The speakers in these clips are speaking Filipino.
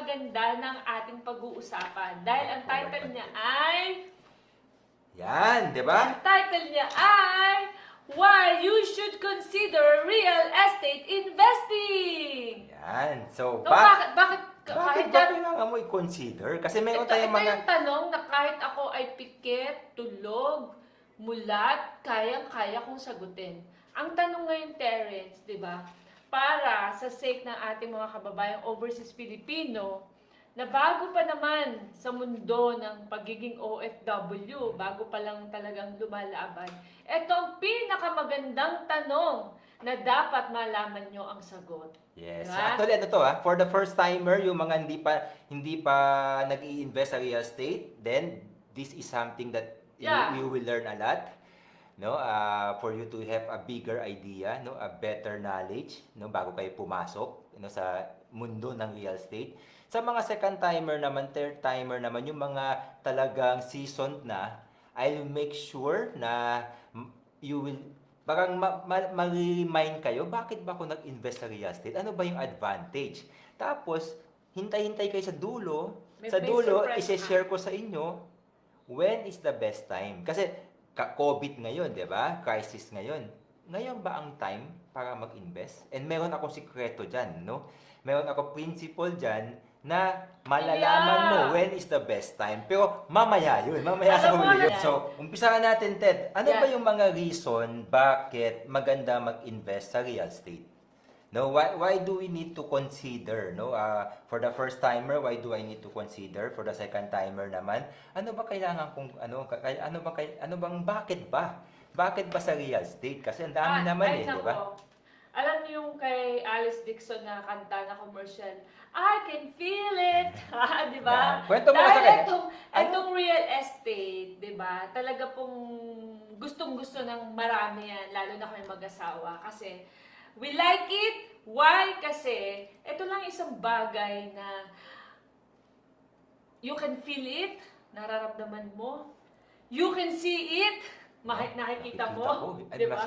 napakaganda ng ating pag-uusapan. Dahil ang title niya ay... Yan, di ba? Ang title niya ay... Why you should consider real estate investing! Yan. So, Bakit bakit kahit ba kailangan mo i-consider? Kasi meron tayong ito mga... yung tanong na kahit ako ay pikit, tulog, mulat, kayang-kaya kong sagutin. Ang tanong ngayon, Terence, di ba? Para sa sake ng ating mga kababayang overseas Filipino, na bago pa naman sa mundo ng pagiging OFW, bago pa lang talagang lumalaban, ito ang pinakamagandang tanong na dapat malaman nyo ang sagot. Yes. Diba? Actually, ano to for the first timer, yung mga hindi pa nag-i-invest sa real estate, then this is something that you will learn a lot. No, for you to have a bigger idea, no, a better knowledge, no, bago kayo pumasok, no, sa mundo ng real estate. Sa mga second timer naman, third timer naman, yung mga talagang seasoned na, I'll make sure na you will parang ma-remind kayo, bakit ba ako nag-invest sa real estate? Ano ba yung advantage? Tapos, hintay-hintay kayo sa dulo. Sa dulo, isi-share ko sa inyo, when is the best time? Kasi, COVID ngayon, di ba? Crisis ngayon. Ngayon ba ang time para mag-invest? And meron akong sikreto dyan, no? Meron akong principle dyan na malalaman mo when is the best time. Pero mamaya yun, mamaya sa huli yun. So, umpisa ka natin, Ted. Ano ba yung mga reason bakit maganda mag-invest sa real estate? No, why do we need to consider, no? For the first timer, why do I need to consider? For the second timer naman, ano ba kailangan kong bakit ba? Bakit ba sa real estate? Kasi ang dami naman di ba? Alam niyo yung kay Alice Dixon na kanta na commercial, I can feel it, di ba? Kwento mo sa akin. Itong real estate, di ba? Talaga pong gustong-gusto ng marami yan, lalo na kami mag-asawa. Kasi we like it. Why? Kasi ito lang isang bagay na you can feel it, nararamdaman mo. You can see it, nakikita mo, di ba?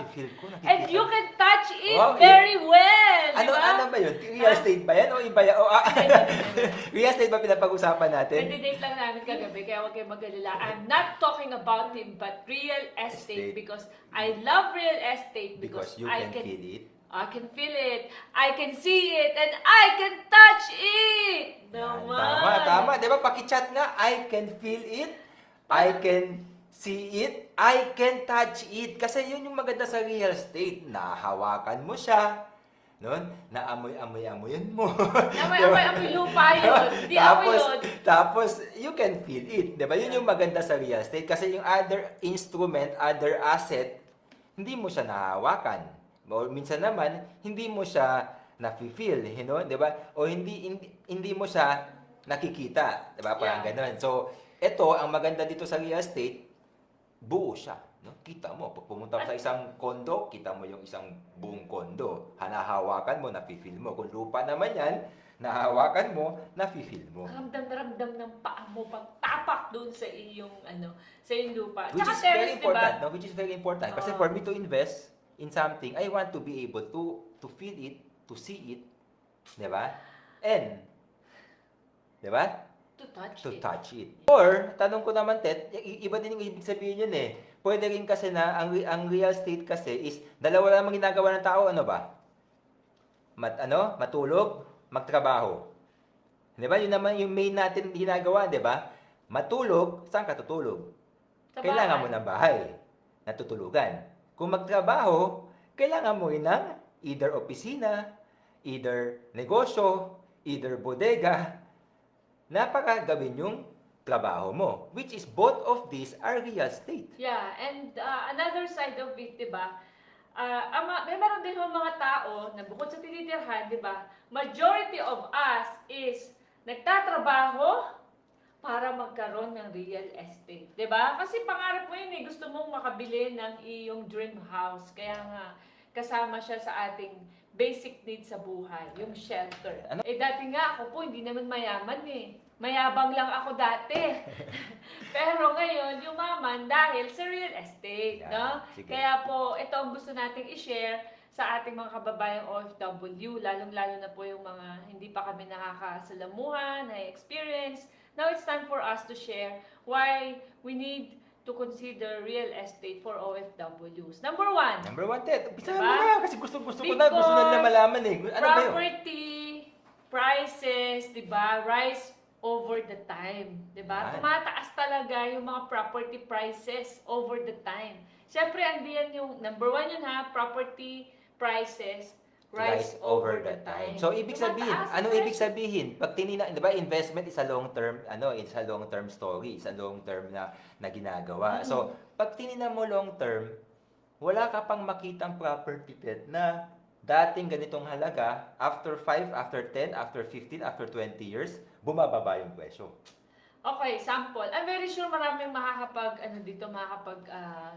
And you can touch it very well, di ba? Ano ba yun? Real estate ba yan? O iba yan? Real estate ba pinapag-usapan natin? Nag-date lang namin kagabi, kaya huwag kayong mag-alala. I'm not talking about him, but real estate because I love real estate because you can feel it. I can feel it, I can see it, and I can touch it! Naman! Tama. Di ba? Paki-chat nga, I can feel it, I can see it, I can touch it. Kasi yun yung maganda sa real estate. Nahawakan mo siya. Noon, naamoy-amoy-amoyin mo. Naamoy-amoy lupa yun. Di amoy yun. Tapos, you can feel it. Diba? Yun yung maganda sa real estate. Kasi yung other instrument, other asset, hindi mo siya nahawakan. O minsan naman, hindi mo siya na-feel. You know? Diba? O hindi mo siya nakikita. Diba? Parang ganun. So, ito, ang maganda dito sa real estate, buo siya. No? Kita mo, pag pumunta ka sa isang kondo, kita mo yung isang buong kondo. Hanahawakan mo, nafe-feel mo. Kung lupa naman yan, nahawakan mo, nafe-feel mo. Ramdam ng paa mo pagtapak doon sa iyong lupa. Which is very important, no? Which is very important. Kasi for me to invest in something, I want to be able to feel it, to see it, di ba? And, di ba? To touch it. Or, tanong ko naman, Ted, iba din yung ibig sabihin yun eh. Pwede rin kasi na, ang real estate kasi is, dalawa lamang ginagawa ng tao, ano ba? Matulog, magtrabaho. Di ba? Yun naman yung main natin ginagawa, di ba? Matulog, saan ka tutulog? Kailangan mo ng bahay na tutulugan. Kung magtrabaho, kailangan mo rin ng either opisina, either negosyo, either bodega, napakagawin yung trabaho mo. Which is both of these are real estate. Yeah, and another side of it, di ba? Meron din mga tao na bukod sa tinitirhan, di ba? Majority of us is nagtatrabaho para magkaroon ng real estate. Di ba? Kasi pangarap mo yun eh. Gusto mong makabili ng iyong dream house. Kaya nga, kasama siya sa ating basic needs sa buhay, yung shelter. Dati nga ako po, hindi naman mayaman eh. Mayabang lang ako dati. Pero ngayon, yumaman dahil sa real estate, no? Sige. Kaya po, ito ang gusto nating i-share sa ating mga kababayang OFW, lalong-lalo na po yung mga hindi pa kami nakakasalamuhan, na-experience. Now it's time for us to share why we need to consider real estate for OFWs. Number one, Number one, Ted. Bisa Diba? mo na kasi gusto na malaman eh. Ano ba yun? property prices, 'di ba, rise over the time, 'di ba? Yan. Tumataas talaga yung mga property prices over the time. Siyempre, andiyan yung number one yun ha, property prices rise over the time. So ibig sabihin, Tumataas ang anong ibig presyo. sabihin? Pag tinina, 'di ba, investment is a long term, it's a long term story, it's a long term na ginagawa. So pag tinina mo long term, wala ka pang makitang property Ted, na dating ganitong halaga, after 5, after 10, after 15, after 20 years, bumababa yung presyo. Okay, sample. I'm very sure maraming makakapag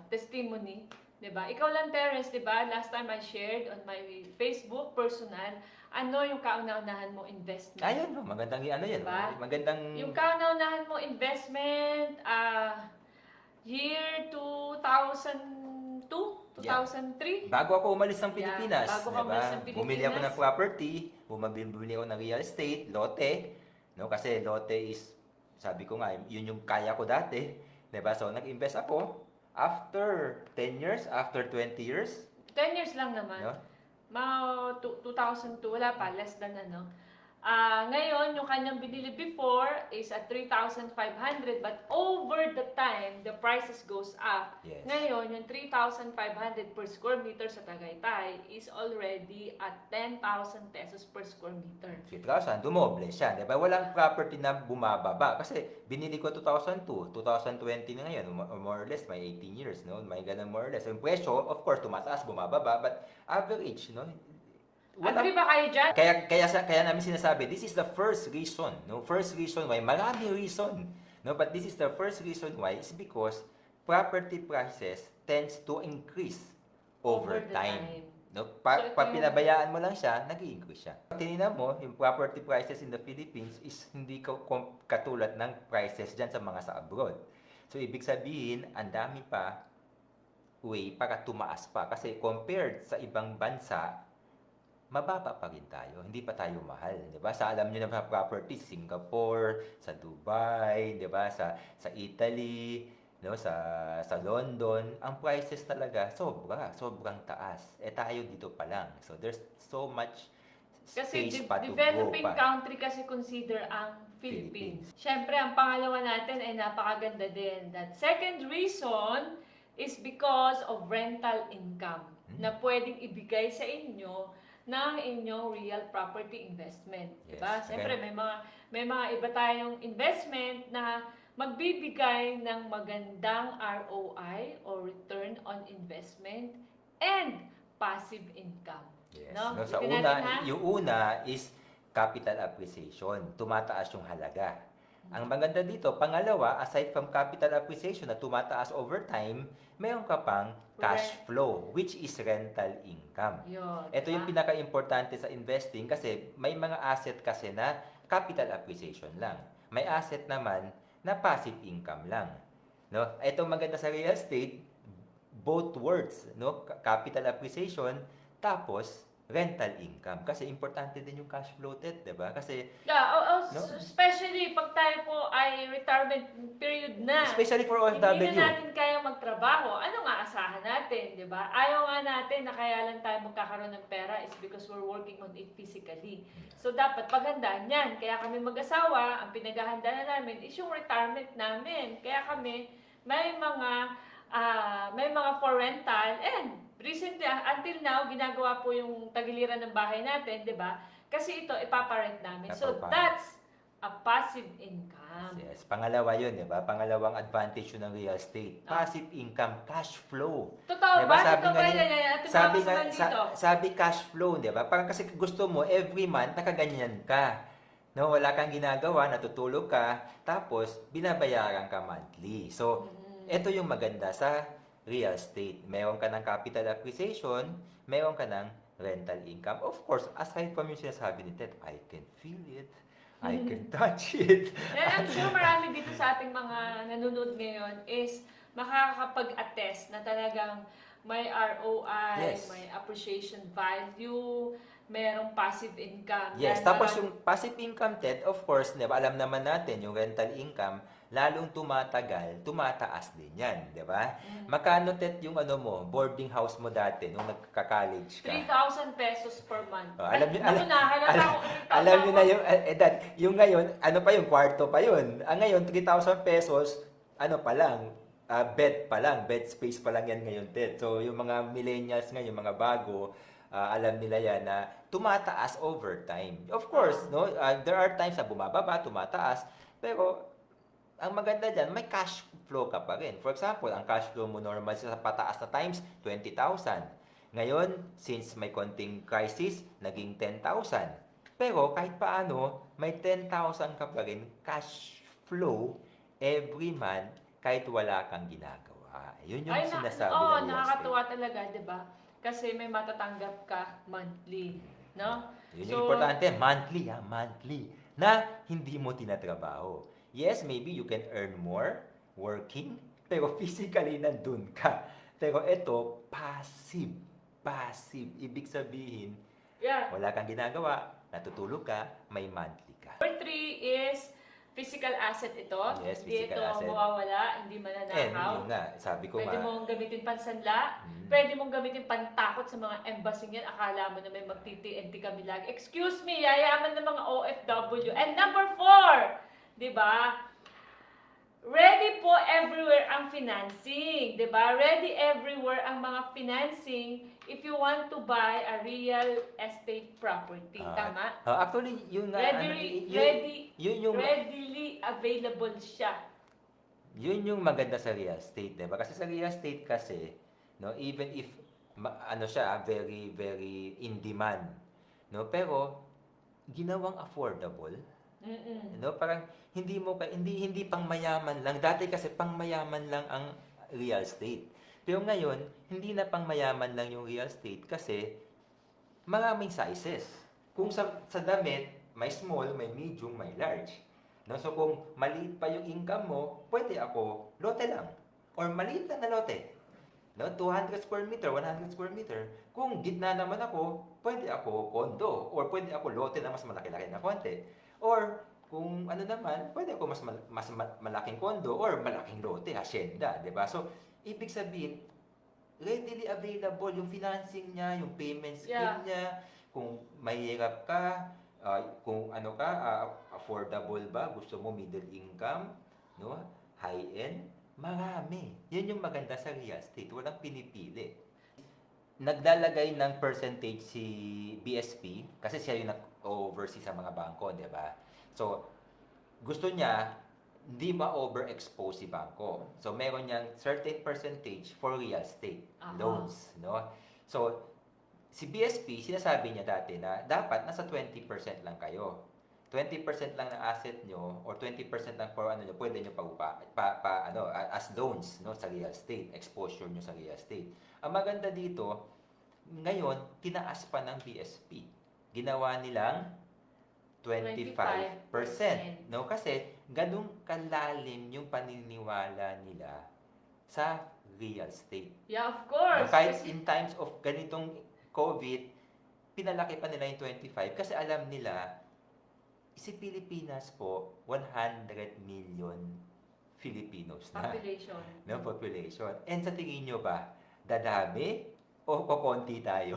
testimony, 'di ba? Ikaw lang, Terence, 'di ba? Last time I shared on my Facebook personal, ano yung kauna-unahan mo investment? Ayun, no, magandang ano yan. Diba? Magandang Yung kauna-unahan mo investment, year 2002, 2003. bago ako umalis ng Pilipinas, bago ka diba? umalis ng Pilipinas. Bumili ako ng property, bumili ako ng real estate, lote, no? Kasi lote is, sabi ko nga, yun yung kaya ko dati, diba? So nag-invest ako after 10 years, after 20 years, 10 years lang naman. no? Mga 2002, wala pa, less than ano. Ngayon, yung kanyang binili before is at 3,500, but over the time, the prices goes up. Yes. Ngayon, yung 3,500 per square meter sa Tagaytay is already at 10,000 pesos per square meter. 3,000, dumoble siya, diba? Walang property na bumababa. Kasi binili ko 2002, 2020 na ngayon, more or less, may 18 years, no? May ganun more or less. Yung presyo, of course, tumataas, bumababa, but average, no? Agree ba kayo dyan? Kaya namin sinasabi, this is the first reason, no? First reason why, marami reason, no? But this is the first reason why is because property prices tends to increase over the time. No? So, ito Pag yung- pinabayaan mo lang siya, nag-i-increase siya. Pag tinignan mo, yung property prices in the Philippines is hindi katulad ng prices dyan sa mga sa abroad. So, ibig sabihin, ang dami pa way para tumaas pa. Kasi compared sa ibang bansa, mababa pa rin tayo. Hindi pa tayo mahal, 'di ba? Sa alam niyo na mga properties, Singapore, sa Dubai, 'di ba? Sa Italy, no, sa London, ang prices talaga sobrang taas. Tayo dito pa lang. So there's so much Kasi space pa to grow developing pa. country kasi consider ang Philippines. Siyempre, ang pangalawa natin ay napakaganda din. That second reason is because of rental income na pwedeng ibigay sa inyo ng inyong real property investment. Diba? Yes, Siyempre, may mga iba tayong investment na magbibigay ng magandang ROI or return on investment and passive income. Yes. No? No, sa Ulitin natin, ha? yung una is capital appreciation. Tumataas yung halaga. Ang maganda dito, pangalawa, aside from capital appreciation na tumataas over time, mayroon ka pang cash flow, which is rental income. Yun, Ito yung diba? pinaka-importante sa investing kasi may mga asset kasi na capital appreciation lang. May asset naman na passive income lang. No? Ito maganda sa real estate, both words, no? Capital appreciation, tapos rental income. Kasi importante din yung cash flow, Ted, diba? Kasi, Yeah, No? especially pag tayo po ay retirement period na. especially for Hindi OFW, na natin kaya magtrabaho. Ano nga asahan natin, di ba? Ayaw nga natin na kaya lang tayo magkakaroon ng pera is because we're working on it physically. So, dapat paghandaan yan. Kaya kami mag-asawa, ang pinaghahanda na namin is yung retirement namin. Kaya kami, may mga for rental and recently, until now, ginagawa po yung tagiliran ng bahay natin, di ba? Kasi ito, ipaparent namin. So, that's a passive income. yes, pangalawa yun, di ba? Pangalawang advantage yun ng real estate. Passive income, cash flow. Totoo Diba? ba? Sabi Totoo nga ba ni- yan? Sabi nga, nga, sabi cash flow, di ba? Parang kasi gusto mo, every month, nakaganyan ka. No, wala kang ginagawa, natutulog ka, tapos binabayaran ka monthly. So, ito yung maganda sa real estate. Meron ka ng capital appreciation, meron ka ng rental income. Of course, aside from yung sinasabi ni Ted, I can feel it, I can touch it. I'm sure marami dito sa ating mga nanonood ngayon is makakapag-attest na talagang may ROI, Yes. may appreciation value, merong passive income. Yes, Yan, tapos marami- yung passive income, Ted, of course, di ba, alam naman natin, yung rental income, lalong tumatagal, tumataas din yan, di ba? Magkano, Ted, yung ano mo, boarding house mo dati, nung nagka-college ka? 3,000 pesos per month. Oh, alam niyo, Naku na, halata ko. alam niyo na yung, Dad, yung ngayon, ano pa yung kwarto pa yun. Ang ngayon, 3,000 pesos, ano pa lang, bed pa lang, bed space pa lang yan ngayon, Ted. So, yung mga millennials ngayon, yung mga bago, alam nila yan na tumataas over time. Of course, no, there are times na bumababa, tumataas, pero ang maganda dyan, may cash flow ka pa rin. For example, ang cash flow mo normal sa pataas na times, 20,000. Ngayon, since may konting crisis, naging 10,000. Pero kahit paano, may 10,000 ka pa rin cash flow every month kahit wala kang ginagawa. Yun yung sinasabi ng real estate. Nakakatuwa talaga, di ba? Kasi may matatanggap ka monthly, no? Yun yung importante, monthly, monthly, na hindi mo tinatrabaho. Yes, maybe you can earn more working, pero physically nandun ka. Pero ito, passive. Passive. Ibig sabihin, wala kang ginagawa, natutulog ka, may monthly ka. Number 3 is physical asset ito. Yes, Hindi physical ito asset. mawawala, hindi mananakaw. Yun nga, sabi ko Pwede nga. mong gamitin pansanla, pwede mong gamitin pantakot sa mga embassy yan. Akala mo na may magti-TNT kami lagi. Excuse me, yayaman ng mga OFW. And number 4, di ba? Ready po everywhere ang financing, 'di ba? Ready everywhere ang mga financing if you want to buy a real estate property, tama? Actually, yun nga, Readily available siya. Yun yung maganda sa real estate, 'di ba? Kasi sa real estate kasi, no, even if ano siya, very very in demand, no? Pero ginawang affordable. No, parang hindi pang mayaman lang. Dati kasi pang mayaman lang ang real estate. Pero ngayon, hindi na pang mayaman lang yung real estate kasi maraming sizes. Kung sa damit, may small, may medium, may large. No, so kung maliit pa yung income mo, pwede ako lote lang or maliit lang na lote. No, 200 square meter, 100 square meter. Kung gitna naman ako, pwede ako condo or pwede ako lote na mas malaki-laki na konti. Or kung ano naman, pwede ako mas malaking kondo or malaking lote, hacienda, 'di ba? So, ibig sabihin, readily available yung financing niya, yung payment scheme niya. Kung mahirap ka, kung ano ka, affordable ba, gusto mo middle income, no? High end, marami. 'Yun yung maganda sa real estate, walang pinipili. Naglalagay ng percentage si BSP kasi siya yung nag-oversee sa mga bangko, di ba? So, gusto niya hindi ma-overexpose si bangko. So, meron niyang certain percentage for real estate loans, no? So, si BSP, sinasabi niya dati na dapat nasa 20% lang kayo. 20% lang ng asset nyo or 20% lang for ano nyo, pwede nyo as loans, no, sa real estate, exposure nyo sa real estate. Ang maganda dito, ngayon, tinaas pa ng BSP. Ginawa nilang 25%. No? Kasi, ganun kalalim yung paniniwala nila sa real estate. Yeah, of course. No? Kahit in times of ganitong COVID, pinalaki pa nila yung 25 kasi alam nila, si Pilipinas po, 100 million Filipinos na. Population. No, population. And sa tingin nyo ba, dadami o kokonti tayo?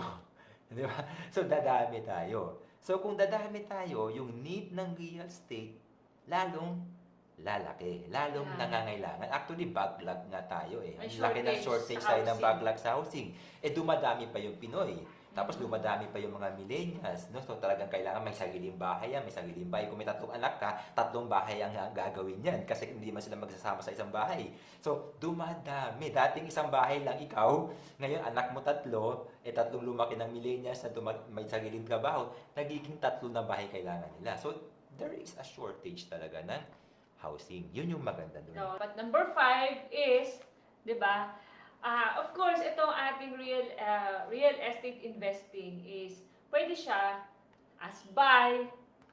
Di ba? So, dadami tayo. So, kung dadami tayo, yung need ng real estate, lalong lalaki, lalong nangangailangan. Actually, backlog nga tayo eh. Ang laki ng shortage tayo ng backlog sa housing. Eh, dumadami pa yung Pinoy. Tapos dumadami pa yung mga millennials, no? So talagang kailangan may sariling bahay yan, may sariling bahay. Kung may 3 anak ka, 3 bahay ang gagawin yan kasi hindi man sila magsasama sa isang bahay. So dumadami. Dating isang bahay lang ikaw, ngayon anak mo 3, 3 lumaki ng millennials na may sariling trabaho, nagiging 3 na bahay kailangan nila. So there is a shortage talaga ng housing. Yun yung maganda doon. No, but number 5 is, 'di ba? Of course, itong ating real estate investing is pwede siya as buy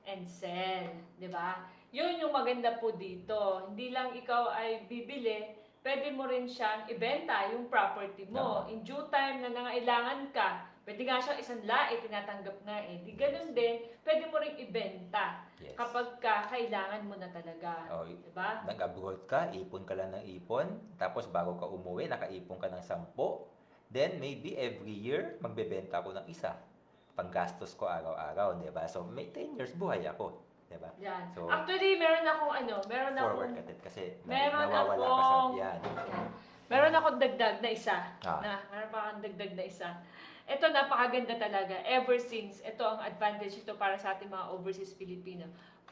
and sell, 'di ba? 'Yun yung maganda po dito. Hindi lang ikaw ay bibili pwede mo rin siyang ibenta yung property mo. Oo. In due time na nangailangan ka, pwede nga siyang isanla, tinatanggap nga eh. Di ganun din, pwede mo rin ibenta Yes. kapag kailangan mo na talaga. Oh, Diba? nag-abroad ka, ipon ka lang ng ipon, tapos bago ka umuwi, nakaipon ka ng 10. Then maybe every year, magbebenta ako ng isa. Panggastos ko araw-araw, di ba? So may 10 years buhay ako, di ba? Yan. So, Actually, meron akong forward ka din kasi meron nawawala ka sa akong- yan. Yan. Meron akong dagdag na isa. Ah. Meron pa akong dagdag na isa. Ito, napakaganda talaga. Ever since, ito ang advantage ito para sa ating mga overseas Filipino.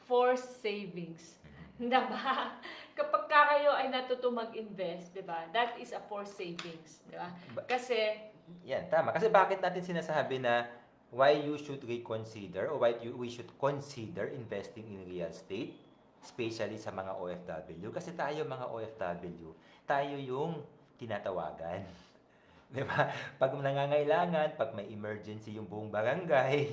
Forced savings. Diba? Kapag kayo ay natuto mag-invest, diba? That is a forced savings. Diba? Kasi, Yan, tama. Kasi bakit natin sinasabi na why you should reconsider or we should consider investing in real estate, especially sa mga OFW. Kasi tayo mga OFW, tayo yung tinatawagan. Di ba? Pag nangangailangan, pag may emergency yung buong barangay,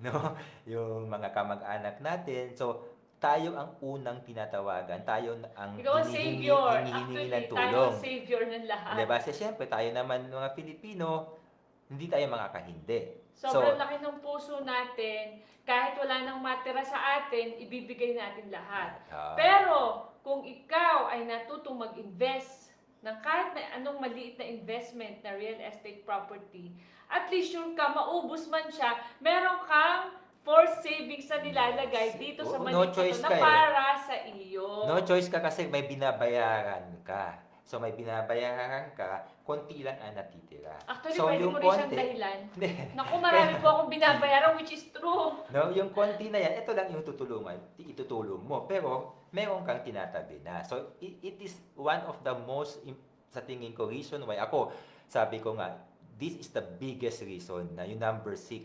no? Yung mga kamag-anak natin. So, tayo ang unang tinatawagan. Tayo ang ikaw ang savior. hinihingi ng Actually, tayo tulong. ang savior ng lahat. Diba? Kasi syempre, tayo naman mga Pilipino, hindi tayo makakahindi. Sobrang laki ng puso natin. Kahit wala nang matira sa atin, ibibigay natin lahat. Pero, kung ikaw ay natutong mag-invest ng kahit na anong maliit na investment na real estate property, at least sure ka, maubos man siya, meron kang forced savings na nilalagay dito sa No maliit choice na ka eh. para sa iyo. No choice ka kasi may binabayaran ka. So may binabayaran ka, konti lang ang natitira. Actually, So pwede yung mo rin siyang konti, dahilan. Hindi. Naku, marami po akong binabayaran, which is true. No, yung konti na yan, ito lang yung itutulong mo. Pero meron kang tinatabi na. So it is one of the most, sa tingin ko, reason why ako, sabi ko nga, this is the biggest reason na yung number 6,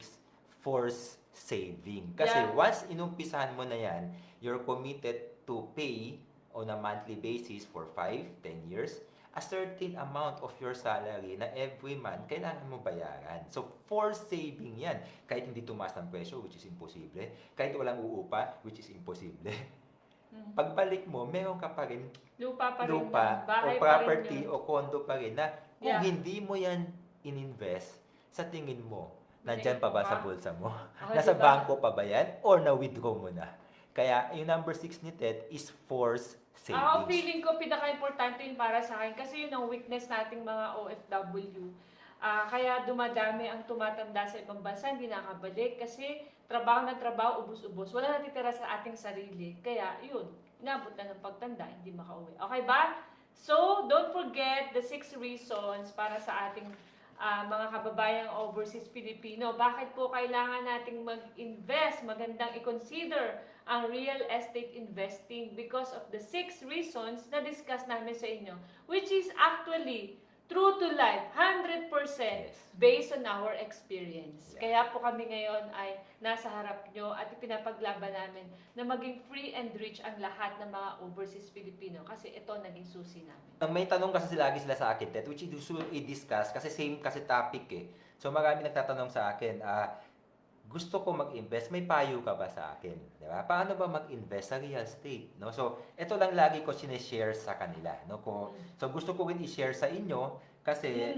forced saving. Kasi Yeah. once inumpisahan mo na yan, you're committed to pay on a monthly basis for 5, 10 years, a certain amount of your salary na every month, kailangan mo bayaran. So, forced saving yan. Kahit hindi tumaas ng presyo, which is imposible. Kahit walang uupa, which is imposible. Pagbalik mo, meron ka pa rin Lupa pa rin lupa yun. Bahay o pa rin property yun. o condo pa rin na kung Yeah. hindi mo yan ininvest, sa tingin mo, nandyan Tingin pa ba mo sa pa? bulsa mo? Oh, Nasa diba? bangko pa ba yan? Or na-withdraw mo na? Kaya yung number 6 ni Ted is forced savings. Ako, feeling ko, pinaka-importante yun para sa akin kasi yun ang weakness nating mga OFW. Kaya dumadami ang tumatanda sa ibang bansa, hindi nakabalik kasi trabaho na trabaho, ubus-ubus. Wala natitira sa ating sarili. Kaya yun, inabot na ng pagtanda, hindi makauwi. Okay ba? So, don't forget the 6 reasons para sa ating mga kababayang overseas Filipino. Bakit po kailangan nating mag-invest? Magandang i-consider ang real estate investing because of the 6 reasons na discuss namin sa inyo, which is actually true to life, 100% based on our experience. Kaya po kami ngayon ay nasa harap nyo at ipinapaglaban namin na maging free and rich ang lahat ng mga overseas Filipino kasi ito naging susi namin. May tanong kasi lagi sila sa akin, Ted, which is i-discuss kasi same kasi topic eh. So marami nagtatanong sa akin, gusto ko mag-invest, may payo ka ba sa akin? Di ba? Paano ba mag-invest sa real estate? No? So, ito lang lagi ko sinishare sa kanila. No? So, gusto ko rin i-share sa inyo kasi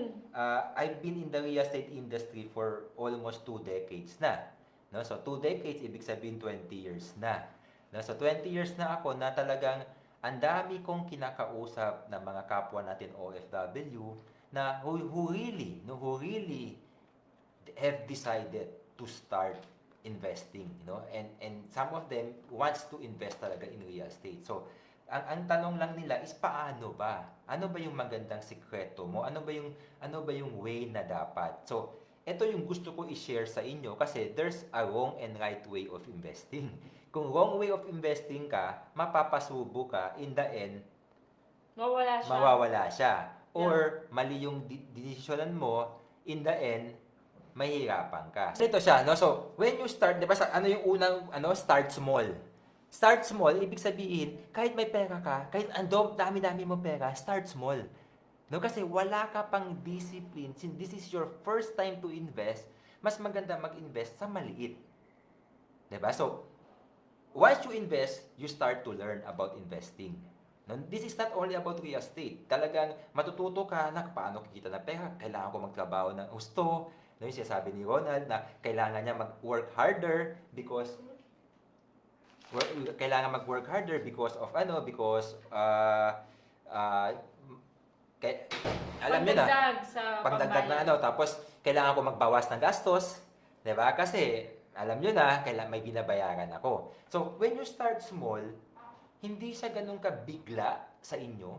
I've been in the real estate industry for almost 2 decades na. No? So, 2 decades, ibig sabihin 20 years na. No? So, 20 years na ako na talagang ang dami kong kinakausap ng mga kapwa natin OFW na who really have decided to start investing, and some of them wants to invest talaga in real estate. So ang tanong lang nila is paano ba? Ano ba yung magandang sikreto mo? Ano ba yung way na dapat? So ito yung gusto ko i-share sa inyo kasi there's a wrong and right way of investing. Kung wrong way of investing ka, mapapasubo ka, in the end mawawala siya. Or mali yung desisyonan mo, in the end mahirapan ka. So, ito siya, no? So, when you start, di ba, ano yung unang, start small. Start small, ibig sabihin, kahit may pera ka, kahit dami-dami mo pera, start small. No? Kasi wala ka pang discipline. Since this is your first time to invest, mas maganda mag-invest sa maliit. Di ba? So, once you invest, you start to learn about investing. No, this is not only about real estate. Talagang matututo ka na paano kikita ng pera. Kailangan ko magtrabaho ng gusto. No, yung sinasabi ni Ronald na kailangan niya mag-work harder because kailangan mag-work harder because of because uh, kay, alam niyo na, Pagdagdag sa pagdagdag na pambayad. tapos kailangan ko magbawas ng gastos, 'di ba? Kasi alam niyo na, kailangan may binabayaran ako. So, when you start small, hindi siya ganun kabigla sa inyo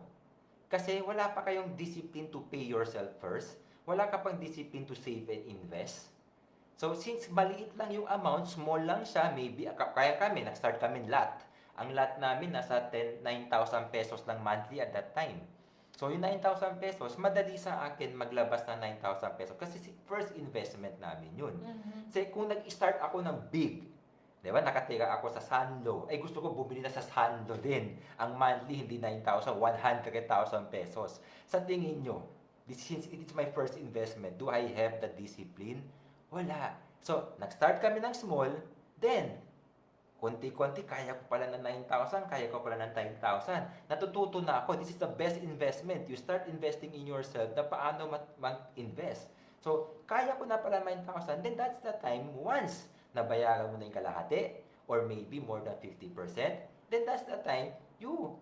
kasi wala pa kayong discipline to pay yourself first. Wala ka pang discipline to save and invest. So, since maliit lang yung amount, small lang siya, maybe, kaya kami, nag-start kami lot. Ang lot namin, nasa 9,000 pesos lang monthly at that time. So, yung 9,000 pesos, madali sa akin maglabas ng 9,000 pesos kasi first investment namin yun. Kasi kung nag-start ako ng big, di ba, nakatira ako sa Sanlo, ay gusto ko bumili na sa Sanlo din. Ang monthly, hindi 9,000, 100,000 pesos. Sa tingin nyo, since it is my first investment, do I have the discipline? Wala. So, nag-start kami ng small, then, konti-konti, kaya ko pala ng 9,000, kaya ko pala ng 10,000. Natututo na ako. This is the best investment. You start investing in yourself na paano mag-invest. So, kaya ko na pala 9,000, then that's the time, once nabayaran mo na yung kalahati, or maybe more than 50%, then that's the time you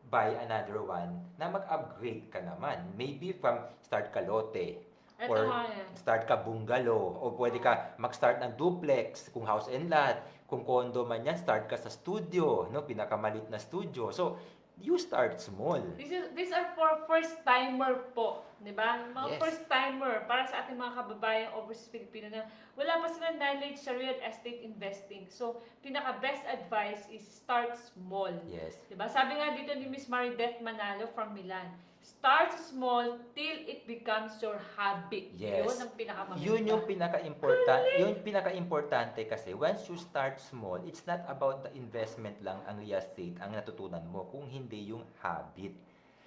buy another one na mag-upgrade ka naman. Maybe from start ka lote, Ito or nga yan. start ka bungalow, o pwede ka mag-start ng duplex, kung house and lot, kung condo man yan, start ka sa studio, no, pinakamalit na studio. So, you start small. These are for first-timer po, di ba? Mga Yes. first-timer, para sa ating mga kababayang overseas Filipino na wala pa silang knowledge sa real estate investing. So, pinaka-best advice is start small. Yes. Di ba? Sabi nga dito ni Miss Marideth Manalo from Milan, start small till it becomes your habit. Yes. Yun ang pinakamaganda. Yun yung pinaka-importante kasi once you start small, it's not about the investment lang ang real estate ang natutunan mo, kung hindi yung habit.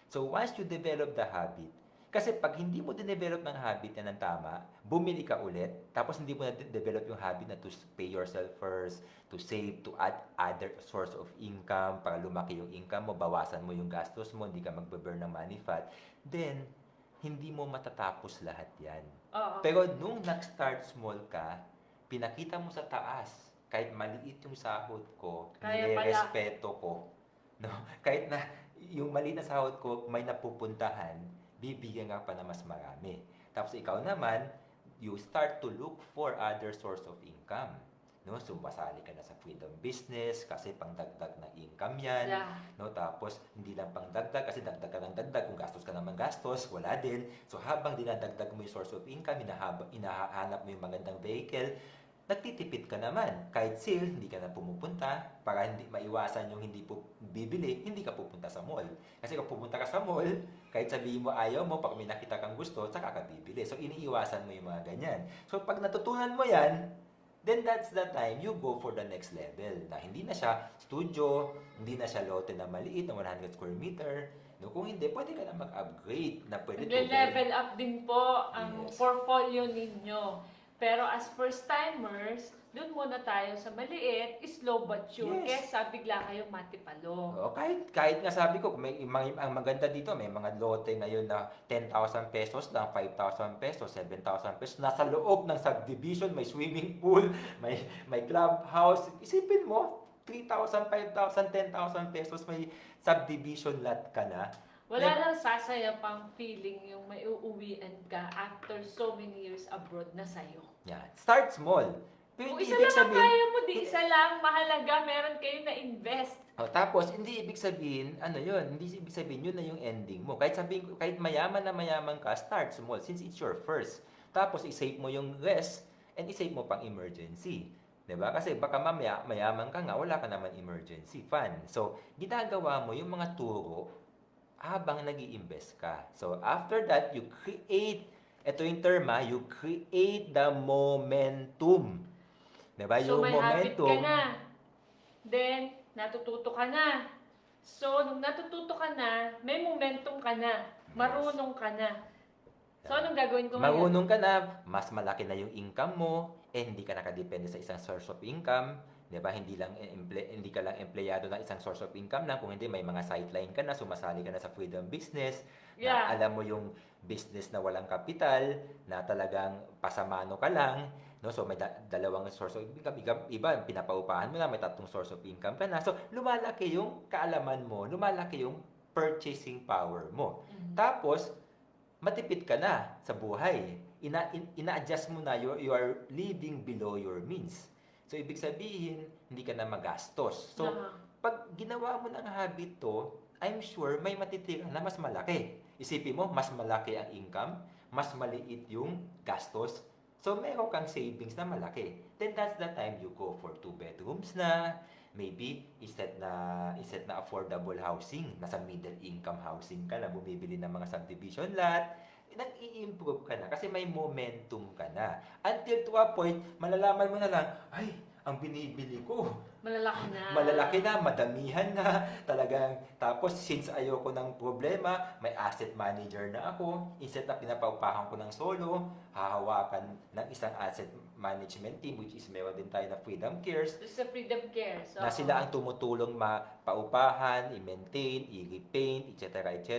So once you develop the habit, kasi pag hindi mo dinevelop ng habit na ng tama, bumili ka ulit, tapos hindi mo na-develop yung habit na to pay yourself first, to save, to add other source of income, para lumaki yung income mo, bawasan mo yung gastos mo, hindi ka magbe-burn ng money fat, then, hindi mo matatapos lahat yan. Oo. Pero nung nag-start small ka, pinakita mo sa taas, kahit maliit yung sahod ko, Kaya pala. nire-respeto ko. No? Kahit na yung maliit na sahod ko, may napupuntahan, bibigyan ka pa na mas marami. Tapos ikaw naman, you start to look for other source of income. No, sumasali ka na sa freedom business kasi pangdagdag na income yan. Yeah. No, tapos hindi lang pangdagdag kasi dagdag ka ng dagdag, kung gastos ka naman gastos, wala din. So habang dinadagdag mo yung source of income, inahanap mo yung magandang vehicle, nagtitipid ka naman. Kahit sale, hindi ka na pumupunta para hindi maiwasan yung hindi bibili, hindi ka pupunta sa mall. Kasi kung pupunta ka sa mall, kahit sabihin mo ayaw mo, pag may nakita kang gusto, saka ka bibili. So iniiwasan mo yung mga ganyan. So pag natutunan mo yan, then that's the time you go for the next level. Na hindi na siya studio, hindi na siya lote na maliit, na 100 square meter. No, kung hindi, pwede ka na mag-upgrade. Na pwede Level up din po ang Yes. portfolio ninyo. Pero as first-timers, dun muna tayo sa maliit, slow but sure, Yes. kesa bigla kayong matipalo. O, kahit nga sabi ko, ang maganda dito, may mga lote ngayon na 10,000 pesos lang, 5,000 pesos, 7,000 pesos. Nasa loob ng subdivision, may swimming pool, may clubhouse. Isipin mo, 3,000, 5,000, 10,000 pesos, may subdivision lot ka na. Wala nang sasaya pang feeling yung may uuwian ka after so many years abroad na sa'yo. Yan. Start small. Pero Kung hindi isa ibig lang ang sabihin- kaya mo, di isa lang, mahalaga, meron kayong na-invest. Tapos, hindi ibig sabihin, hindi ibig sabihin yun na yung ending mo. Kahit sabihin, kahit mayaman na mayaman ka, start small since it's your first. Tapos, isave mo yung rest and isave mo pang emergency. 'Di ba? Kasi baka mamaya, mayaman ka nga, wala ka naman emergency fund. So, ginagawa mo yung mga turo habang nag-i-invest ka. So, after that, you create, ito yung term you create the momentum. 'Di ba? So, Yung may habit momentum, ka na. Then, natututo ka na. So, nung natututo ka na, may momentum ka na. Marunong ka na. So, anong gagawin ko ngayon? marunong ka na, mas malaki na yung income mo, hindi ka nakadepende sa isang source of income, 'Di ba? Hindi ka lang empleyado ng isang source of income lang, kung hindi may mga sideline ka na, sumasali ka na sa freedom business, na Yeah. alam mo yung business na walang kapital, na talagang pasamano ka lang, no? So may dalawang source of income, iba pinapaupahan mo na, may tatlong source of income ka na. So lumalaki yung kaalaman mo, lumalaki yung purchasing power mo. Tapos matipid ka na sa buhay. Ina-adjust mo na, you are living below your means. So, ibig sabihin, hindi ka na magastos. So, pag ginawa mo ng habit to, I'm sure may matitira na mas malaki. Isipin mo, mas malaki ang income, mas maliit yung gastos. So, meron kang savings na malaki. Then, that's the time you go for 2 bedrooms na, maybe instead na affordable housing, nasa middle income housing ka na, bumibili ng mga subdivision lot, nag-i-improve ka na kasi may momentum ka na. Until to a point, malalaman mo na lang, ay, ang binibili ko, malalaki na, madamihan na, talagang, tapos since ayoko ng problema, may asset manager na ako, instead na pinapaupahan ko ng solo, hahawakan ng isang asset management team, which is meron din tayo na Freedom Cares, Sa Freedom Cares. na sila ang tumutulong mapaupahan, i-maintain, i-repaint, etc. etc.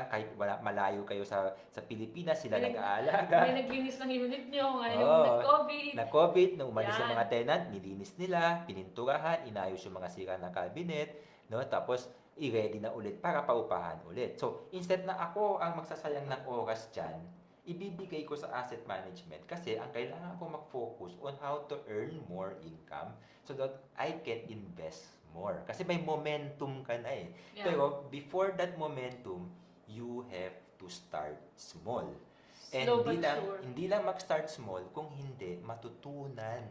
Kahit malayo kayo sa Pilipinas, sila nag-aalaga. May naglinis ng unit nyo ngayong Oo. nag-COVID. Na-COVID, nung umalis yung Yan. mga tenant, nilinis nila, pininturahan, inayos yung mga sira ng cabinet, no? Tapos i-ready na ulit para paupahan ulit. So, instead na ako ang magsasayang ng oras dyan, ibibigay ko sa asset management kasi ang kailangan ko mag-focus on how to earn more income so that I can invest more. Kasi may momentum ka na eh. Yeah. Pero before that momentum, you have to start small. And Slow but sure. hindi lang mag-start small, kung hindi, matutunan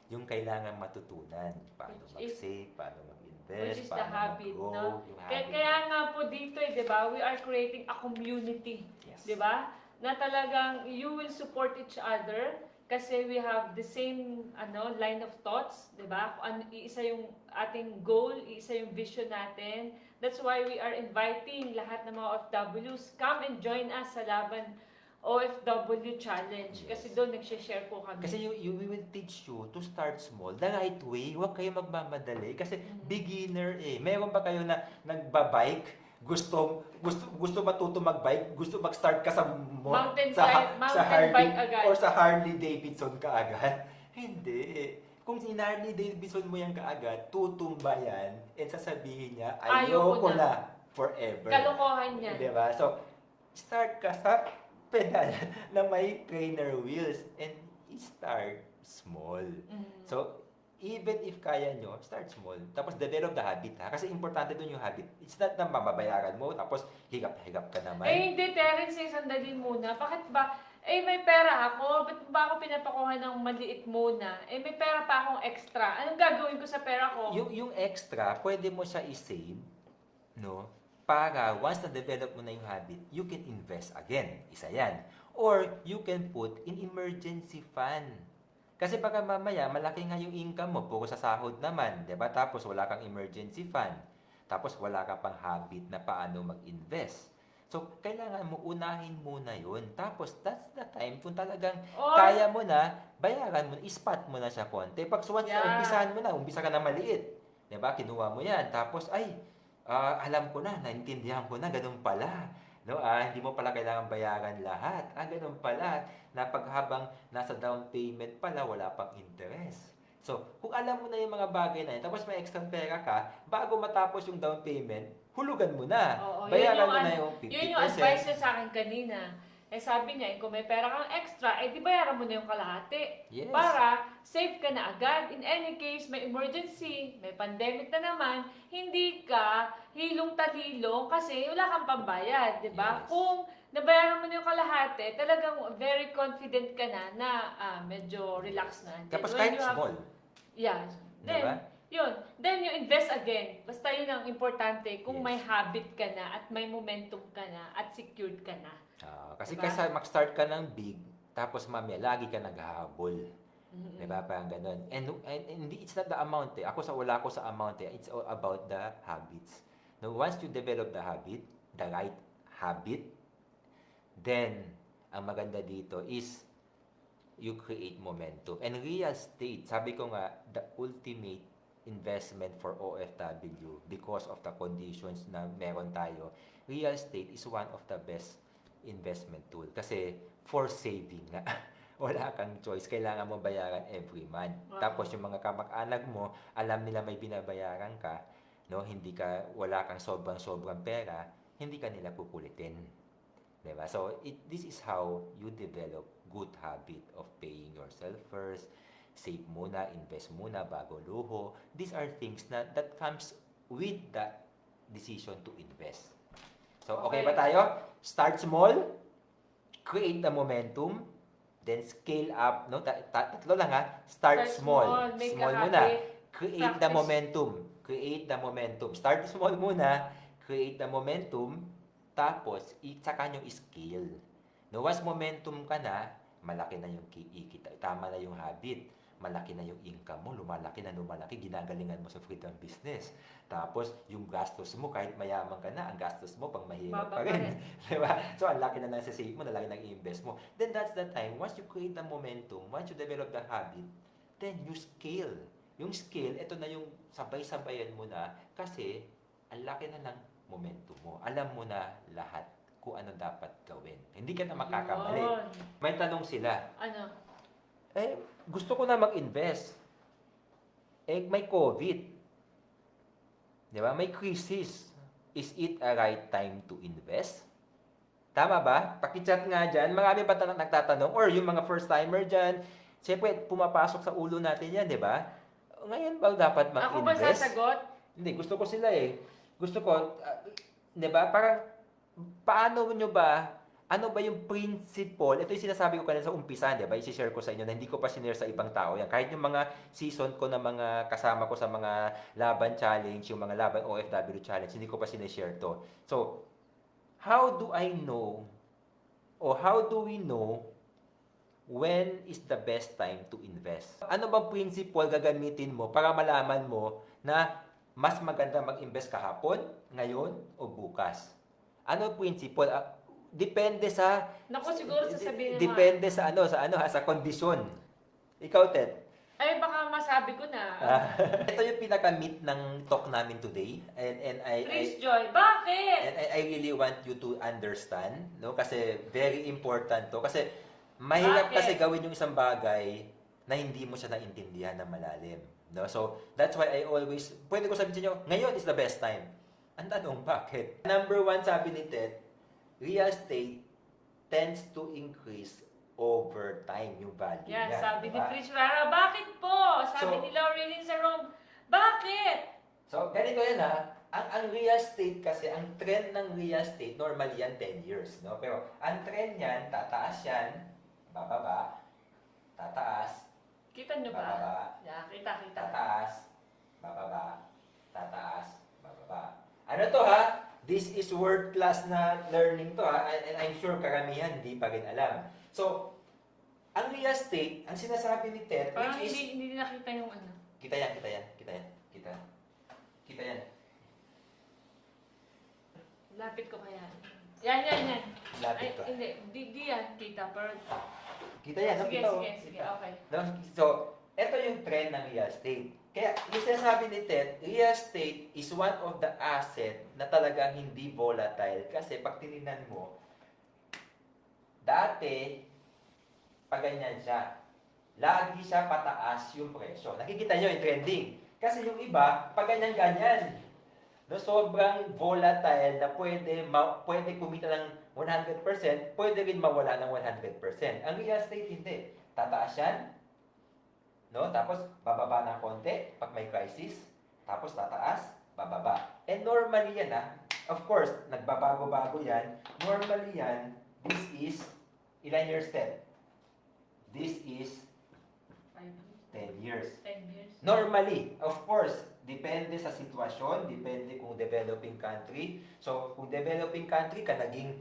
yung kailangan matutunan. Paano mag-save, paano mag-invest, Which is the paano habit, mag-grow, no? yung habit. Kaya nga po dito, di ba, we are creating a community. Yes. Di ba? Na talagang you will support each other kasi we have the same line of thoughts, 'di ba? Iisa yung ating goal, iisa yung vision natin. That's why we are inviting lahat ng mga OFWs, come and join us sa Laban OFW Challenge. Yes. Kasi doon nagse-share po kami. Kasi we will teach you to start small, the right way. Huwag kayo magmamadali kasi beginner eh. Meron ba kayo na nagbabike, gusto matuto mag-bike, gusto mag-start ka sa Mountain Harley bike agad. or sa Harley Davidson ka agad? Hindi. Kung si Harley Davidson mo yan kaagad, tutumba yan and sasabihin niya, ayoko na forever. Kalokohan yan. Diba? So, start ka sa pedal na may trainer wheels and start small. So, even if kaya nyo, start small. Tapos develop the habit ha. Kasi importante dun yung habit. It's not na mababayaran mo, tapos higap ka naman. Hindi, Terence, sandali muna. Bakit ba? May pera ako. Ba't ba ako pinapakuha ng maliit muna? May pera pa akong extra. Anong gagawin ko sa pera ko? Yung extra, pwede mo siya i-save, no? Para once na-develop mo na yung habit, you can invest again. Isa yan. Or you can put in emergency fund. Kasi baka mamaya, malaki nga yung income mo, puro sa sahod naman, di ba? Tapos wala kang emergency fund. Tapos wala ka pang habit na paano mag-invest. So, kailangan mo unahin muna yun. Tapos, that's the time kung talagang kaya mo na, bayaran mo, ispat mo na siya konti. Pag umpisahan mo na, umpisa ka na maliit. Di ba? Kinuha mo yan. Tapos, alam ko na, naintindihan ko na, ganun pala. No, hindi mo pala kailangan bayaran lahat. Ganun pala, na paghabang nasa down payment pala, wala pang interest. So, kung alam mo na yung mga bagay na yun, tapos may extra pera ka, bago matapos yung down payment, hulugan mo na. Bayaran mo na yung 50%. Yun yung advice niya sa akin kanina. Sabi niya, kung may pera kang extra, di bayaran mo na yung kalahati. Yes. Para safe ka na agad. In any case, may emergency, may pandemic na naman, hindi ka hilong-talilong kasi wala kang pambayad, di ba? Yes. Kung nabayaran mo na yung kalahati, talagang very confident ka na medyo relax na. Tapos kahit small. Yeah. Then, Diba? Then you invest again. Basta yun ang importante kung Yes. may habit ka na at may momentum ka na at secured ka na. Kasi Diba? mag-start ka ng big, tapos mamaya, lagi ka naghahabol. Diba? Parang ganun. And it's not the amount eh. Wala ko sa amount eh. It's all about the habits. Now, once you develop the habit, the right habit, then, ang maganda dito is, you create momentum. And real estate, sabi ko nga, the ultimate investment for OFW because of the conditions na meron tayo, real estate is one of the best investment tool. Kasi for saving nga, wala kang choice. Kailangan mo bayaran every month. Wow. Tapos yung mga kamag-anak mo, alam nila may binabayaran ka, no? Wala kang sobrang pera, hindi ka nila pupulitin. Diba? So, this is how you develop good habit of paying yourself first, save muna, invest muna bago luho. These are things that comes with the decision to invest. So, okay ba tayo? Start small, create the momentum, then scale up, no? Tatlo lang ha. Start small. Make Small a muna. habit. Create the Practice. momentum. Start small muna, create the momentum, tapos saka nyo scale. No, once momentum ka na, malaki na yung kita, tama na yung habit, malaki na yung income mo, lumalaki, ginagalingan mo sa freedom business. Tapos, yung gastos mo, kahit mayaman ka na, ang gastos mo, pang mahirap pa rin. Diba? So, ang laki na nang sasave mo, nalaki nang i-invest mo. Then, that's the time, once you create the momentum, once you develop the habit, then you scale. Yung scale, ito na yung sabay-sabayan mo na, kasi, ang laki na ng momentum mo. Alam mo na lahat kung ano dapat gawin. Hindi ka na makakamali. Yun. May tanong sila, Ano? gusto ko na mag-invest. May COVID. Di ba? May crisis. Is it a right time to invest? Tama ba? Pakichat nga dyan. Marami pa nagtatanong. Or yung mga first-timer dyan. Siyempre, pumapasok sa ulo natin yan, di ba? Ngayon ba dapat mag-invest? Ako ba sasagot? Hindi, gusto ko sila Gusto ko, di ba? Parang, paano nyo ba, ano ba yung principle? Ito yung sinasabi ko kanina sa umpisa, di ba? I-share ko sa inyo na hindi ko pa sinare sa ibang tao yan. Kahit yung mga season ko na mga kasama ko sa mga Laban Challenge, yung mga Laban OFW Challenge, hindi ko pa sinashare to. So, how do I know, or how do we know when is the best time to invest? Ano bang principle gagamitin mo para malaman mo na mas maganda mag-invest kahapon, ngayon, o bukas? Ano principle? Depende sa... Naku, siguro sasabihin mo. Depende sa sa kondisyon. Ikaw, Ted. Ay, baka masabi ko na. Ito yung pinaka-meat ng talk namin today. And Please, Joy. Bakit? And I really want you to understand, no? Kasi very important to. Kasi mahirap kasi gawin yung isang bagay na hindi mo siya naintindihan ng malalim. No? So, that's why I always, pwede ko sabihin sa inyo, ngayon is the best time. Ang tanong, bakit? Number one, sabi ni Ted, real estate tends to increase over time yung value Yan, niya. sabi ni Diba? Trish Rara, bakit po? Sabi So, ni Laureline sa Rome, bakit? So, ganito yan ha. Ang real estate kasi, ang trend ng real estate, normally yan 10 years. No? Pero, ang trend yan, tataas yan, bababa, tataas, Kita nyo ba? bababa, Yeah, kita. tataas, bababa, tataas, bababa. Ano to ha? This is world class na learning to ha. And I'm sure karamihan hindi pa rin alam. So, ang real estate, ang sinasabi ni Ted, Parang which is... hindi nakita yung ano. Kita yan. Lapit ko kaya. Yan. Lapit Ay, ka. hindi. Di yan kita. Pero, Kita yan. sige, Kita, sige. Okay. No? So, ito yung trend ng real estate. Kaya, yung sinasabi ni Ted, real estate is one of the asset na talagang hindi volatile. Kasi pag tinignan mo, dati, pag ganyan siya, lagi siya pataas yung presyo. Nakikita nyo yung trending. Kasi yung iba, pag ganyan-ganyan, no, sobrang volatile na pwede kumita ng 100%, pwede rin mawala ng 100%. Ang real estate hindi. Tataas yan, no? Tapos bababa ng konti pag may crisis, tapos tataas, bababa. And normally yan of course, nagbabago-bago yan. Normally yan, this is, ilan years 10? This is 10 years. 10 years. Normally, of course, depende sa sitwasyon, depende kung developing country. So, kung developing country ka, naging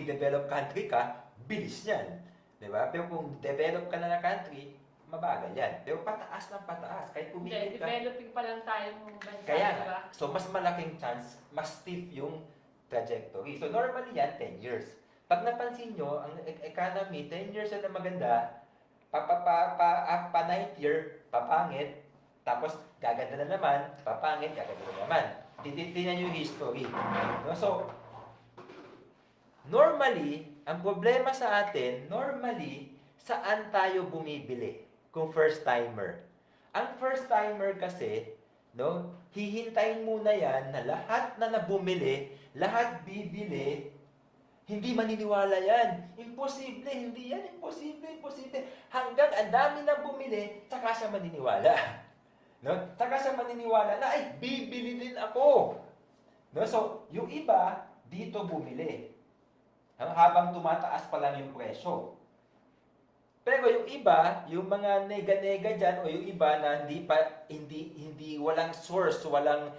developed country ka, bilis yan. Diba? Pero kung develop ka na na country, mabagal yan. Pero pataas ng pataas. Kahit pumili ka. Developing pa lang tayong bansa, Kaya diba? so mas malaking chance, mas steep yung trajectory. So, normally yan, 10 years. Pag napansin nyo, ang economy, 10 years na maganda, pa 9th year, papangit, Tapos, gaganda na naman, papangit, gaganda na naman. Titignan nyo yung history. No? So, normally, ang problema sa atin, normally, saan tayo bumibili kung first timer? Ang first timer kasi, no, hihintayin muna yan na lahat na nabumili, lahat bibili, hindi maniniwala yan. Imposible, hindi yan. Imposible. Hanggang ang dami nang bumili, saka siya maniniwala. No? Saka siya maniniwala na, ay, bibili din ako. No? So, yung iba, dito bumili. Habang tumataas pa lang yung presyo. Pero yung iba, yung mga nega-nega dyan, o yung iba na hindi, walang source, walang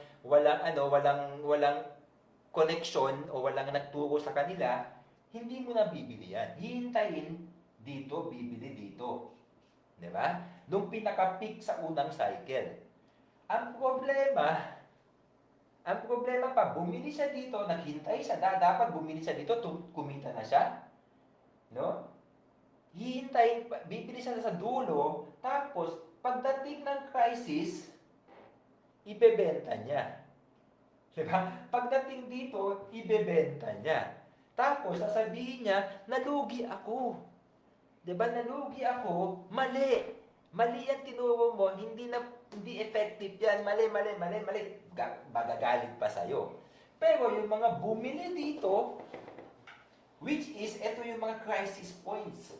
connection, o walang nagturo sa kanila, hindi mo na bibili yan. Hihintayin dito, bibili dito. Diba? Nung pinaka-peak sa unang cycle. Ang problema pa, bumili siya dito, naghintay siya, dapat bumili siya dito, kumita na siya. No? Hihintayin, bibili siya sa dulo, tapos, pagdating ng crisis, ibebenta niya. Diba? Pagdating dito, ibebenta niya. Tapos, sasabihin niya, nalugi ako. Diba? Nalugi ako, mali. Mali yan tinuro mo, hindi effective yan, mali. Magagalit pa sa'yo. Pero yung mga bumili dito, which is, ito yung mga crisis points.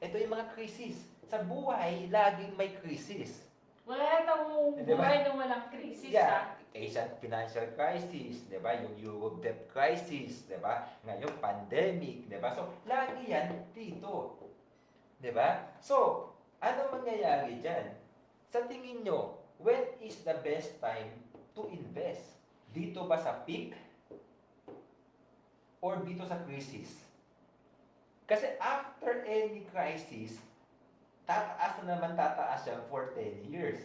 Ito yung mga crisis. Sa buhay, laging may crisis. Wala itong buhay na walang krisis, ha? Asian financial crisis, di ba? Yung Europe debt crisis, di ba? Ngayon, pandemic, di ba? So, lagi yan dito. Di ba? So, ano mangyayari dyan? Sa tingin nyo, when is the best time to invest? Dito ba sa peak? Or dito sa crisis? Kasi after any crisis, tataas yan for 10 years.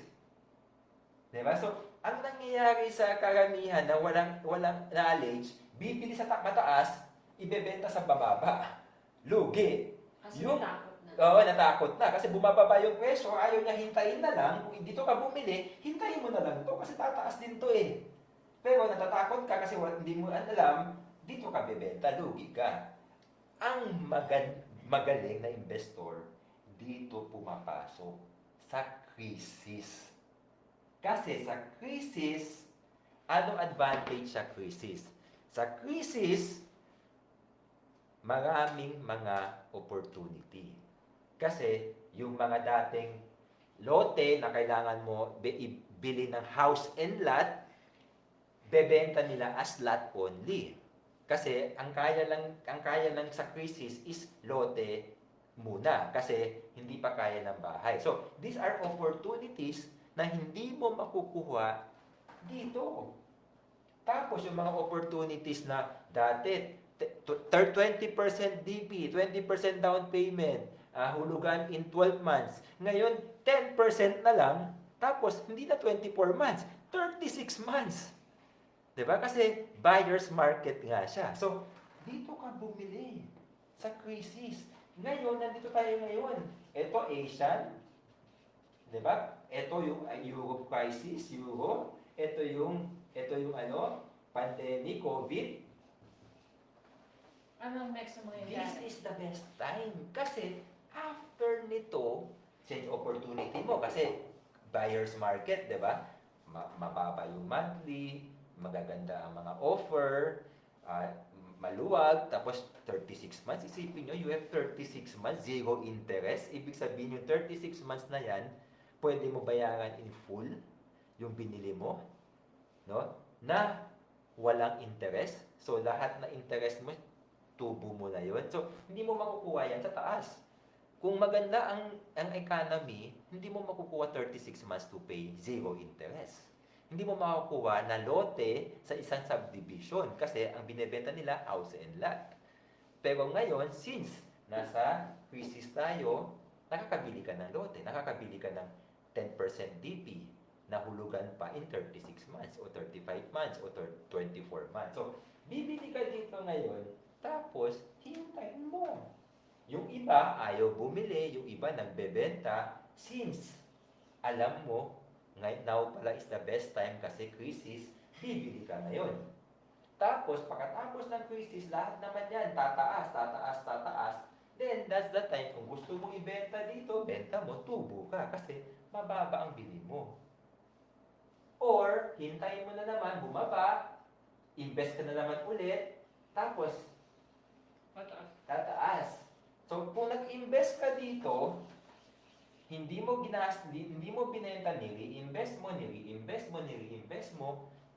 Diba? So, ang nangyayari sa karamihan na walang knowledge, bibili sa mataas, ibebenta sa bababa. Lugi. Kasi natakot na. Oo, natakot na. Kasi bumababa yung presyo, ayaw niya hintayin na lang. Kung dito ka bumili, hintayin mo na lang to kasi tataas din to eh. Pero natatakot ka kasi hindi mo alam, dito ka bebenta, lugi ka. Ang magaling na investor, dito pumapasok sa crisis. Kasi sa crisis, anong advantage sa crisis? Sa crisis, maraming mga opportunity. Kasi yung mga dating lote na kailangan mo ibili ng house and lot, bebenta nila as lot only. Kasi ang kaya lang sa crisis is lote muna kasi hindi pa kaya ng bahay. So, these are opportunities na hindi mo makukuha dito. Tapos yung mga opportunities na dati 20% DP, 20% down payment, hulugan in 12 months. Ngayon, 10% na lang, tapos hindi na 24 months, 36 months. Diba? Kasi buyer's market nga siya. So, dito ka bumili sa crisis. Ngayon, nandito tayo ngayon. Ito, Asian. Diba? Ito yung Europe crisis, Euro. Ito yung pandemic, COVID. Anong next na mangyayari? This is the best time. Kasi, after nito, change opportunity mo. Kasi, buyer's market, diba? Mababa yung monthly, magaganda ang mga offer, maluwag, tapos 36 months. Isipin nyo, you have 36 months, zero interest. Ibig sabihin yung 36 months na yan, pwede mo bayaran in full yung binili mo, no? Na walang interest. So, lahat na interest mo, tubo mo na yun. So, hindi mo makukuha yan sa taas. Kung maganda ang economy, hindi mo makukuha 36 months to pay zero interest. Hindi mo makukuha na lote sa isang subdivision kasi ang binebenta nila house and lot. Pero ngayon, since nasa crisis tayo, nakakabili ka ng lote, nakakabili ka ng 10% DP na hulugan pa in 36 months o 35 months o 24 months. So, bibili ka dito ngayon, tapos hintayin mo. Yung iba ayaw bumili, yung iba nagbebenta since alam mo Now pala is the best time kasi crisis, bibili ka ngayon. Tapos, pagkatapos ng crisis, lahat naman yan, tataas, tataas, tataas. Then, that's the time, kung gusto mong ibenta dito, benta mo, tubo ka kasi mababa ang bili mo. Or, hintayin mo na naman, bumaba, invest ka na naman ulit, tapos, Mataas. tataas. So, kung nag-invest ka dito, hindi mo binenta, nire-invest mo,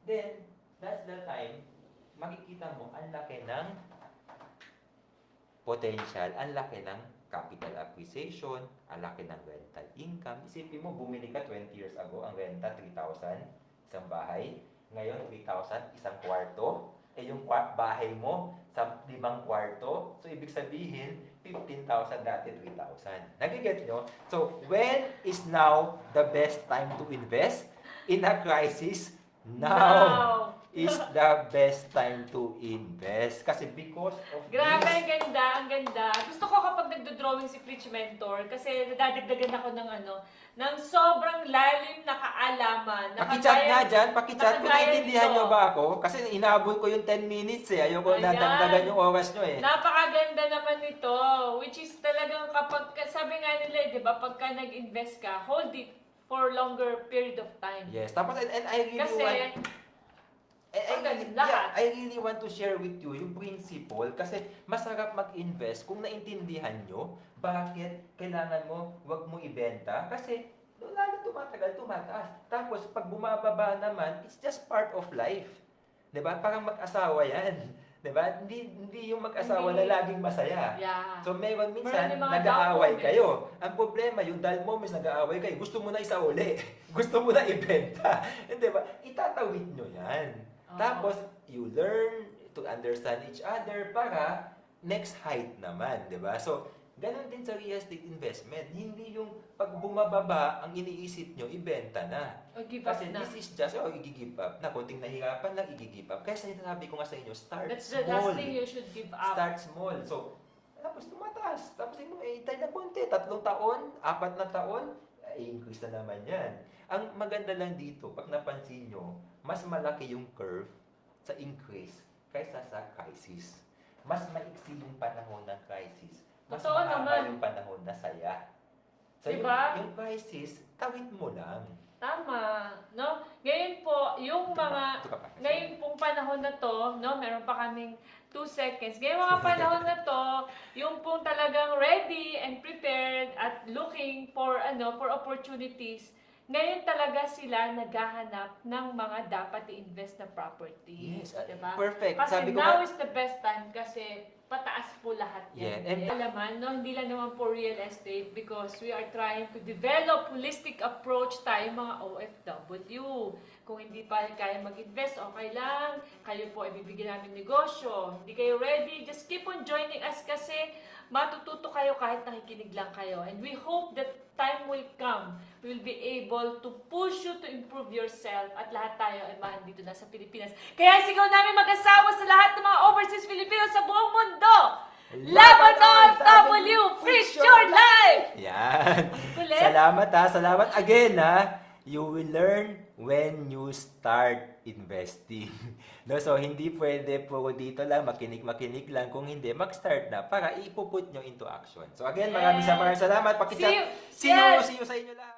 then, that's the time, makikita mo, ang laki ng potential, ang laki ng capital appreciation, ang laki ng rental income. Isipin mo, bumili ka 20 years ago, ang renta 3,000, isang bahay. Ngayon, 3,000, isang kwarto. Yung bahay mo, 5 kwarto. So, ibig sabihin, 15,000 dati, 3,000. Nagigets nyo? So, when is now the best time to invest? In a crisis, now is the best time to invest. Kasi because of Grabe, this, ang ganda, ang ganda. Gusto ko kapag nagdo-drawing si Fritz Mentor kasi nadadagdagan ako ng sobrang lalim na kaalaman. pakichat nga dyan, pakichat. Kung nakagaya naiintindihan nito. nyo ba ako? Kasi inaabot ko yung 10 minutes eh. Ayoko Ayan. nadagdagan yung oras nyo eh. Napakaganda naman nito, which is talagang kapag, sabi nga nila, di ba, pagka nag-invest ka, hold it for longer period of time. Yes, tapos and I really Kasi, lahat. I really want to share with you yung principle kasi masarap mag-invest kung naintindihan nyo bakit kailangan mo wag mo ibenta kasi lalo tumatagal, tumataas. Tapos pag bumababa naman, it's just part of life. 'Di ba? Parang mag-asawa 'yan. 'Di ba? Hindi yung mag-asawa na Hindi. laging masaya. Yeah. So minsan Meron yung mga nag-aaway down kayo. Ang problema, yung dull moments nag-aaway kayo, gusto mo na isauli. Gusto mo na ibenta. Hindi ba? Itatawid nyo 'yan. Oo. Tapos, you learn to understand each other para next height naman, di ba? So, ganun din sa real estate investment. Hindi yung pag bumababa, ang iniisip nyo, ibenta na. O give up Kasi na. this is just, i-give up na. Kunting nahirapan lang, i-give up. Kaya sinasabi ko nga sa inyo, start That's the small. last thing you should give up. Start small. So, tapos tumataas. Tapos mo, itay na konti. 3 taon, 4 na taon, increase na naman yan. Ang maganda lang dito, pag napansin nyo, mas malaki yung curve sa increase kaysa sa crisis. Mas maiksi yung panahon ng crisis. Mas Totoo mahaba naman. yung panahon na saya. So, Diba? yung crisis, tawid mo lang. Tama, no? Ngayon po, yung mga Ito ka pa. ngayon pong panahon na to, no, meron pa kaming 2 seconds. Ngayon mga panahon na to, yung pong talagang ready and prepared at looking for for opportunities. Ngayon talaga sila naghahanap ng mga dapat i-invest na property. Yes, diba? perfect. Kasi Sabi ko now nga- is the best time kasi pataas po lahat yan. Yeah, and- Alaman, no, hindi lang naman po real estate because we are trying to develop holistic approach tayo mga OFW. Kung hindi pa kaya mag-invest, okay lang. Kayo po ay bibigyan namin negosyo. Hindi kayo ready, just keep on joining us kasi matututo kayo kahit nakikinig lang kayo. And we hope that time will come, we will be able to push you to improve yourself at lahat tayo ay mahal dito na sa Pilipinas. Kaya sigaw namin mag-asawa sa lahat ng mga overseas Filipinos sa buong mundo! Laban OFW! Preach your life! Yan. Kulit. Salamat ha. Salamat again ha. You will learn when you start investing. No, so hindi pwede po dito lang makinig lang. Kung hindi, mag-start na para ipuput nyo into action. So again, maraming Yes. maraming salamat. See you. See you Yes. sa inyo lahat.